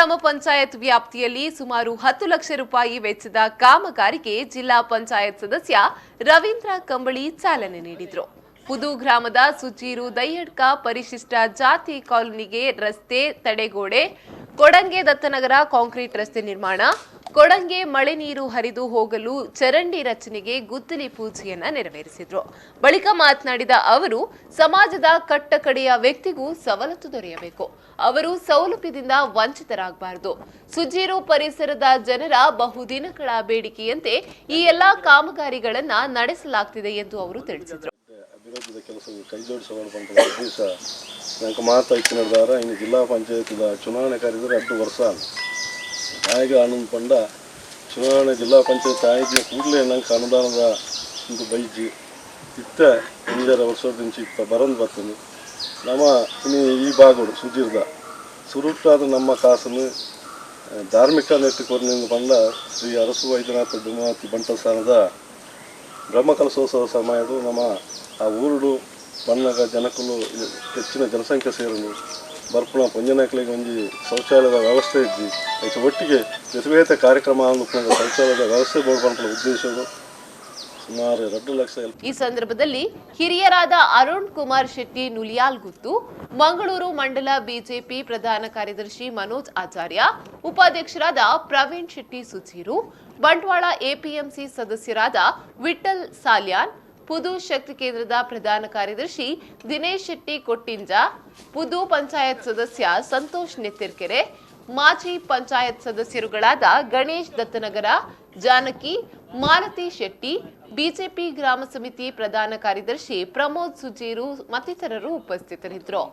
ಗ್ರಾಮ ಪಂಚಾಯತ್ ವ್ಯಾಪ್ತಿಯಲ್ಲಿ ಸುಮಾರು 10 ಲಕ್ಷ ರೂಪಾಯಿ ವೆಚ್ಚದ ಕಾಮಗಾರಿಗೆ ಜಿಲ್ಲಾ ಪಂಚಾಯತ್ ಸದಸ್ಯ ರವೀಂದ್ರ ಕಂಬಳಿ ಚಾಲನೆ ನೀಡಿದರು. ಪುದು ಗ್ರಾಮದ ಸುಜೀರು ದೈಯಡ್ಕ ಪರಿಶಿಷ್ಟ ಜಾತಿ ಕಾಲೋನಿಗೆ ರಸ್ತೆ ತಡೆಗೋಡೆ, ಕೊಡಂಗೆ ದತ್ತನಗರ ಕಾಂಕ್ರೀಟ್ ರಸ್ತೆ ನಿರ್ಮಾಣ, ಕೊಡಂಗೆ ಮಳೆ ನೀರು ಹರಿದು ಹೋಗಲು ಚರಂಡಿ ರಚನೆಗೆ ಗುದ್ದಲಿ ಪೂಜೆಯನ್ನ ನೆರವೇರಿಸಿದ್ರು. ಬಳಿಕ ಮಾತನಾಡಿದ ಅವರು, ಸಮಾಜದ ಕಟ್ಟಕಡೆಯ ವ್ಯಕ್ತಿಗೂ ಸವಲತ್ತು ದೊರೆಯಬೇಕು. ಅವರು ಸೌಲಭ್ಯದಿಂದ ವಂಚಿತರಾಗಬಾರದು. ಸುಜೀರು ಪರಿಸರದ ಜನರ ಬಹುದಿನಗಳ ಬೇಡಿಕೆಯಂತೆ ಈ ಎಲ್ಲಾ ಕಾಮಗಾರಿಗಳನ್ನ ನಡೆಸಲಾಗುತ್ತಿದೆ ಎಂದು ಅವರು ತಿಳಿಸಿದರು. ಅಭಿವೃದ್ಧಿ ಕೆಲಸವು ಕೈಜೋಡಿಸಬಾರದು ಉದ್ದೇಶ ನಂಗೆ ಮಾತಾಯ್ತು ನಡೆದಾರ ಇನ್ನು ಜಿಲ್ಲಾ ಪಂಚಾಯತ್ದ ಚುನಾವಣೆ ಕರೆದರೆ 2 ವರ್ಷ ಹಾಗೆ ಹನ್ನೊಂದು ಪಂಡ ಚುನಾವಣೆ ಜಿಲ್ಲಾ ಪಂಚಾಯತ್ ಆಯ್ತು ಕೂಡಲೇ ನಂಗೆ ಅನುದಾನದ ಒಂದು ಬೈಜಿ ಇತ್ತ 5 ವರ್ಷದಿಂದ ಇತ್ತ ಬರಂದು ಬರ್ತದೆ. ನಮ್ಮ ಇನ್ನು ಈ ಭಾಗಗಳು ಸುಜೀರ್ದ ಸುರುಟ್ಟಾದ ನಮ್ಮ ಕಾಸನ್ನು ಧಾರ್ಮಿಕ ನೆಟ್ಟುಕೊರಿನಿಂದ ಬಂದ ಶ್ರೀ ಅರಸು ವೈದ್ಯನಾಥ ದುಮಾತಿ ಬಂಟಸ್ಥಾನದ ಬ್ರಹ್ಮಕಲಶೋತ್ಸವ ಸಮಯದು ನಮ್ಮ ಆ ಊರುಡು ಬಣ್ಣಗ ಜನಕಲು ಹೆಚ್ಚಿನ ಜನಸಂಖ್ಯೆ ಸೇರಲು ಬರ್ಪುಣ ಪಂಜನಾಯಕಲಿಗೆ ಒಂದು ಶೌಚಾಲಯದ ವ್ಯವಸ್ಥೆ ಇದ್ದು ಅದಕ್ಕೆ ಒಟ್ಟಿಗೆ ಬೇರೆ ಕಾರ್ಯಕ್ರಮ ಶೌಚಾಲಯದ ವ್ಯವಸ್ಥೆ ಬೋರ್ಡ್ ಉದ್ದೇಶಗಳು ಸುಮಾರು 2 ಲಕ್ಷ. ಈ ಸಂದರ್ಭದಲ್ಲಿ ಹಿರಿಯರಾದ ಅರುಣ್ ಕುಮಾರ್ ಶೆಟ್ಟಿ ನುಲಿಯಾಲ್ಗುತ್ತು, ಮಂಗಳೂರು ಮಂಡಲ ಬಿಜೆಪಿ ಪ್ರಧಾನ ಕಾರ್ಯದರ್ಶಿ ಮನೋಜ್ ಆಚಾರ್ಯ, ಉಪಾಧ್ಯಕ್ಷರಾದ ಪ್ರವೀಣ್ ಶೆಟ್ಟಿ ಸುಜೀರು, ಬಂಟ್ವಾಳ ಎಪಿಎಂಸಿ ಸದಸ್ಯರಾದ ವಿಠಲ್ ಸಾಲ್ಯಾನ್, ಪುದು ಶಕ್ತಿ ಕೇಂದ್ರದ ಪ್ರಧಾನ ಕಾರ್ಯದರ್ಶಿ ದಿನೇಶ್ ಶೆಟ್ಟಿ ಕೊಟ್ಟಿಂಜ, ಪುದು ಪಂಚಾಯತ್ ಸದಸ್ಯ ಸಂತೋಷ್ ನೆತ್ತಿರ್ಕೆರೆ, ಮಾಜಿ ಪಂಚಾಯತ್ ಸದಸ್ಯರುಗಳಾದ ಗಣೇಶ್ ದತ್ತನಗರ, ಜಾನಕಿ, ಮಾಲತಿ ಶೆಟ್ಟಿ, ಬಿಜೆಪಿ ಗ್ರಾಮ ಸಮಿತಿ ಪ್ರಧಾನ ಕಾರ್ಯದರ್ಶಿ ಪ್ರಮೋದ್ ಸುಜೀರು ಮತ್ತಿತರರು ಉಪಸ್ಥಿತರಿದ್ದರು.